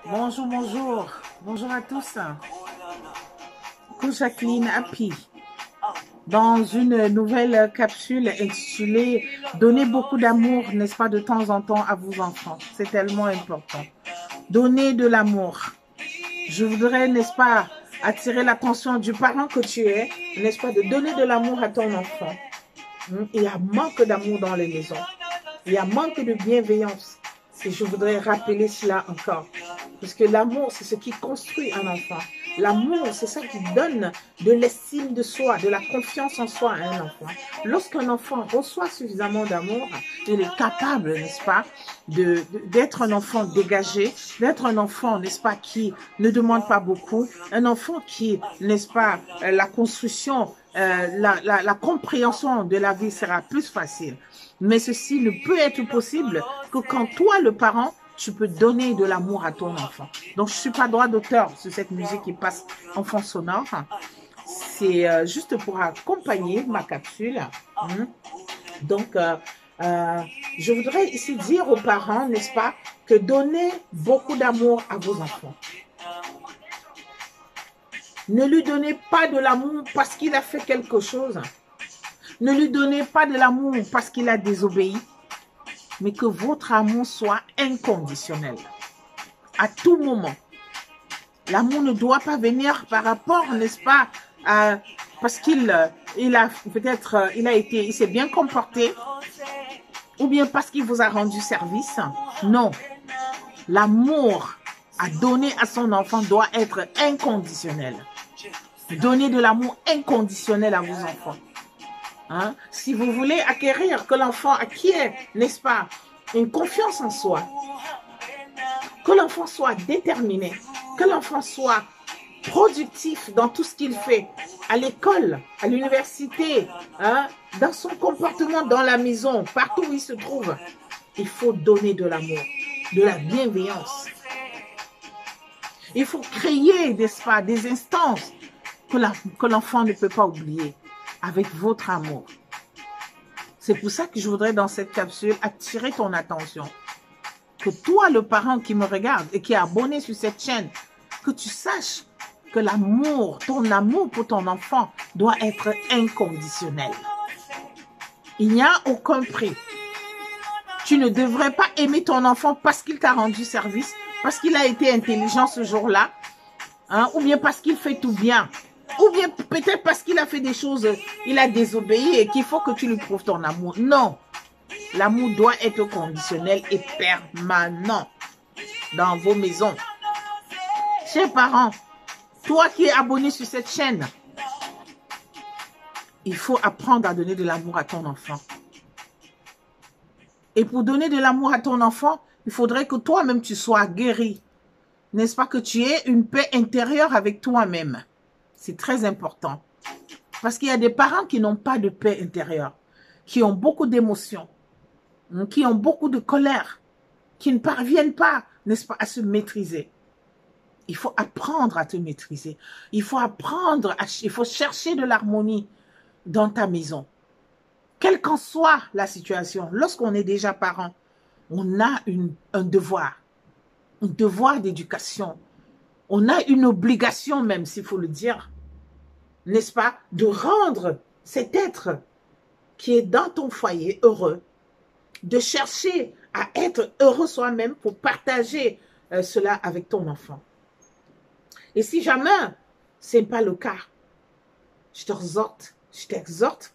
Bonjour, bonjour. Bonjour à tous. Coach Jacqueline Happy. Dans une nouvelle capsule intitulée « Donnez beaucoup d'amour, n'est-ce pas, de temps en temps à vos enfants ». C'est tellement important. Donner de l'amour. Je voudrais, n'est-ce pas, attirer l'attention du parent que tu es, n'est-ce pas, de donner de l'amour à ton enfant. Il y a manque d'amour dans les maisons. Il y a manque de bienveillance. Et je voudrais rappeler cela encore. Parce que l'amour, c'est ce qui construit un enfant. L'amour, c'est ça qui donne de l'estime de soi, de la confiance en soi à un enfant. Lorsqu'un enfant reçoit suffisamment d'amour, il est capable, n'est-ce pas, d'être un enfant dégagé, d'être un enfant, n'est-ce pas, qui ne demande pas beaucoup, un enfant qui, n'est-ce pas, la construction, la compréhension de la vie sera plus facile. Mais ceci ne peut être possible que quand toi, le parent, tu peux donner de l'amour à ton enfant. Donc, je ne suis pas droit d'auteur sur cette musique qui passe en fond sonore. C'est juste pour accompagner ma capsule. Donc, je voudrais ici dire aux parents, n'est-ce pas, que donnez beaucoup d'amour à vos enfants. Ne lui donnez pas de l'amour parce qu'il a fait quelque chose. Ne lui donnez pas de l'amour parce qu'il a désobéi. Mais que votre amour soit inconditionnel. À tout moment. L'amour ne doit pas venir par rapport, n'est-ce pas, parce qu'il a peut-être, il s'est bien comporté, ou bien parce qu'il vous a rendu service. Non. L'amour à donner à son enfant doit être inconditionnel. Donnez de l'amour inconditionnel à vos enfants. Si vous voulez acquérir, que l'enfant acquiert, n'est-ce pas, une confiance en soi, que l'enfant soit déterminé, que l'enfant soit productif dans tout ce qu'il fait, à l'école, à l'université, dans son comportement dans la maison, partout où il se trouve, il faut donner de l'amour, de la bienveillance. Il faut créer, n'est-ce pas, des instances que l'enfant ne peut pas oublier avec votre amour. C'est pour ça que je voudrais dans cette capsule attirer ton attention. Que toi, le parent qui me regarde et qui est abonné sur cette chaîne, que tu saches que l'amour, ton amour pour ton enfant doit être inconditionnel. Il n'y a aucun prix. Tu ne devrais pas aimer ton enfant parce qu'il t'a rendu service, parce qu'il a été intelligent ce jour-là, ou bien parce qu'il fait tout bien. Ou bien peut-être parce qu'il a fait des choses, il a désobéi et qu'il faut que tu lui prouves ton amour. Non. L'amour doit être conditionnel et permanent dans vos maisons. Chers parents, toi qui es abonné sur cette chaîne, il faut apprendre à donner de l'amour à ton enfant. Et pour donner de l'amour à ton enfant, il faudrait que toi-même tu sois guéri. N'est-ce pas, que tu aies une paix intérieure avec toi-même. C'est très important. Parce qu'il y a des parents qui n'ont pas de paix intérieure, qui ont beaucoup d'émotions, qui ont beaucoup de colère, qui ne parviennent pas, n'est-ce pas, à se maîtriser. Il faut apprendre à te maîtriser. Il faut il faut chercher de l'harmonie dans ta maison. Quelle qu'en soit la situation, lorsqu'on est déjà parent, on a un devoir d'éducation. On a une obligation même, s'il faut le dire, n'est-ce pas, de rendre cet être qui est dans ton foyer heureux, de chercher à être heureux soi-même pour partager cela avec ton enfant. Et si jamais ce n'est pas le cas, je t'exhorte,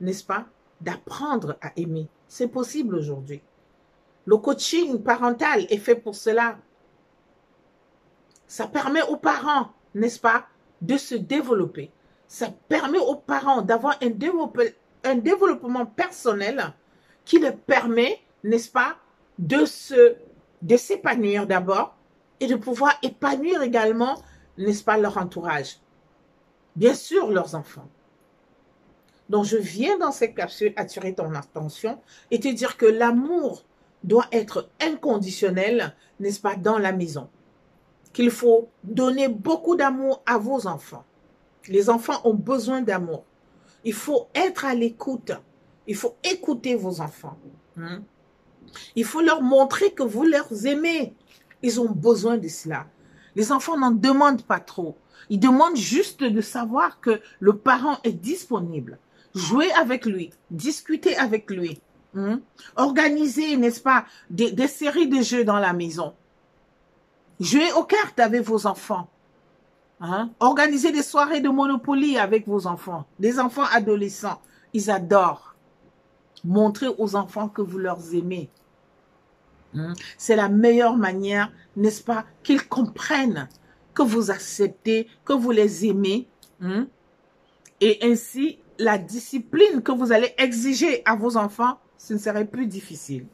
n'est-ce pas, d'apprendre à aimer. C'est possible aujourd'hui. Le coaching parental est fait pour cela. Ça permet aux parents, n'est-ce pas, de se développer. Ça permet aux parents d'avoir un développement personnel qui leur permet, n'est-ce pas, de s'épanouir d'abord et de pouvoir épanouir également, n'est-ce pas, leur entourage. Bien sûr, leurs enfants. Donc, je viens dans cette capsule attirer ton attention et te dire que l'amour doit être inconditionnel, n'est-ce pas, dans la maison. Qu'il faut donner beaucoup d'amour à vos enfants. Les enfants ont besoin d'amour. Il faut être à l'écoute. Il faut écouter vos enfants. Il faut leur montrer que vous les aimez. Ils ont besoin de cela. Les enfants n'en demandent pas trop. Ils demandent juste de savoir que le parent est disponible. Jouer avec lui, discuter avec lui. Organiser, n'est-ce pas, des séries de jeux dans la maison. Jouer aux cartes avec vos enfants. Organiser des soirées de Monopoly avec vos enfants. Des enfants adolescents, ils adorent. Montrer aux enfants que vous leur aimez. C'est la meilleure manière, n'est-ce pas, qu'ils comprennent que vous acceptez, que vous les aimez. Et ainsi, la discipline que vous allez exiger à vos enfants, ce ne serait plus difficile.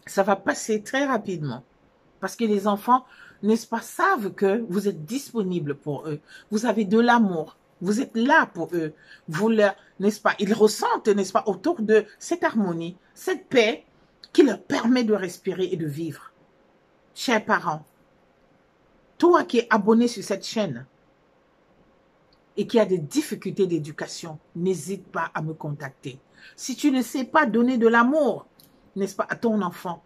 Ça va passer très rapidement. Parce que les enfants, n'est-ce pas, savent que vous êtes disponible pour eux. Vous avez de l'amour. Vous êtes là pour eux. Vous leur, n'est-ce pas, ils ressentent, n'est-ce pas, autour de cette harmonie, cette paix qui leur permet de respirer et de vivre. Chers parents, toi qui es abonné sur cette chaîne et qui a des difficultés d'éducation, n'hésite pas à me contacter. Si tu ne sais pas donner de l'amour, n'est-ce pas, à ton enfant,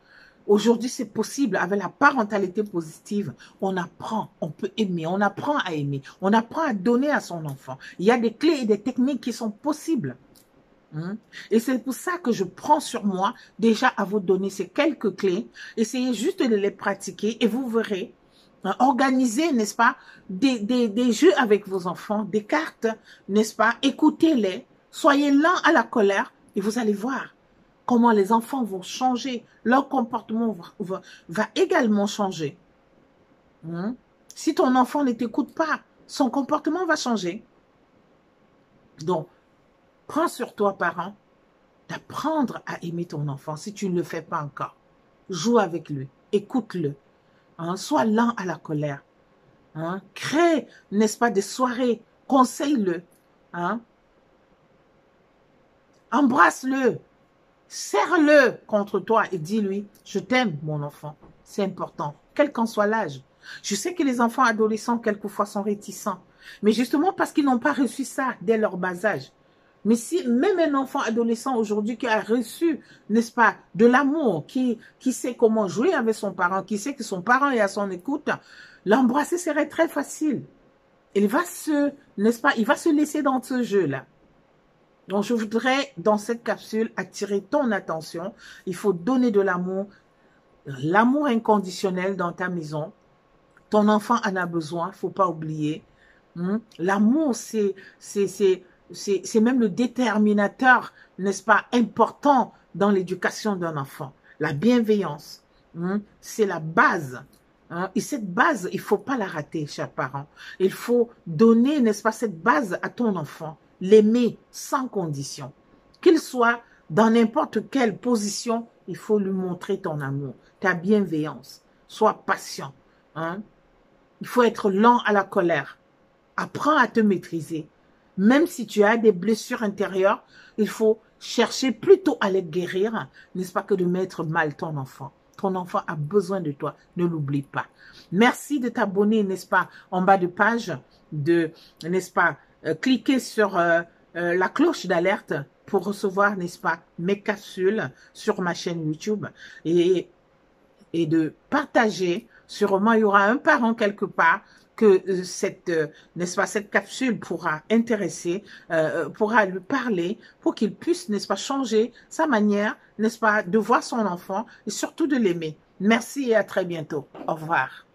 aujourd'hui, c'est possible avec la parentalité positive. On apprend, on peut aimer, on apprend à aimer, on apprend à donner à son enfant. Il y a des clés et des techniques qui sont possibles. Et c'est pour ça que je prends sur moi déjà à vous donner ces quelques clés. Essayez juste de les pratiquer et vous verrez. Organisez, n'est-ce pas, des jeux avec vos enfants, des cartes, n'est-ce pas, écoutez-les, soyez lents à la colère et vous allez voir comment les enfants vont changer, leur comportement va également changer. Si ton enfant ne t'écoute pas, son comportement va changer. Donc, prends sur toi, parent, d'apprendre à aimer ton enfant si tu ne le fais pas encore. Joue avec lui, écoute-le, sois lent à la colère. Crée, n'est-ce pas, des soirées, conseille-le. Embrasse-le. Serre-le contre toi et dis-lui, je t'aime, mon enfant. C'est important, quel qu'en soit l'âge. Je sais que les enfants adolescents, quelquefois, sont réticents. Mais justement parce qu'ils n'ont pas reçu ça dès leur bas âge. Mais si même un enfant adolescent aujourd'hui qui a reçu, n'est-ce pas, de l'amour, qui sait comment jouer avec son parent, qui sait que son parent est à son écoute, l'embrasser serait très facile. Il va n'est-ce pas, il va se laisser dans ce jeu-là. Donc, je voudrais, dans cette capsule, attirer ton attention. Il faut donner de l'amour inconditionnel dans ta maison. Ton enfant en a besoin, il ne faut pas oublier. L'amour, c'est même le déterminateur, n'est-ce pas, important dans l'éducation d'un enfant. La bienveillance, c'est la base. Et cette base, il ne faut pas la rater, chers parents. Il faut donner, n'est-ce pas, cette base à ton enfant. L'aimer sans condition. Qu'il soit dans n'importe quelle position, il faut lui montrer ton amour, ta bienveillance. Sois patient. Il faut être lent à la colère. Apprends à te maîtriser. Même si tu as des blessures intérieures, il faut chercher plutôt à les guérir, n'est-ce pas, que de mettre mal ton enfant. Ton enfant a besoin de toi, ne l'oublie pas. Merci de t'abonner, n'est-ce pas, en bas de page, n'est-ce pas, cliquez sur la cloche d'alerte pour recevoir, n'est-ce pas, mes capsules sur ma chaîne YouTube et de partager. Sûrement, il y aura un parent quelque part que n'est-ce pas, cette capsule pourra intéresser, pourra lui parler pour qu'il puisse, n'est-ce pas, changer sa manière, n'est-ce pas, de voir son enfant et surtout de l'aimer. Merci et à très bientôt. Au revoir.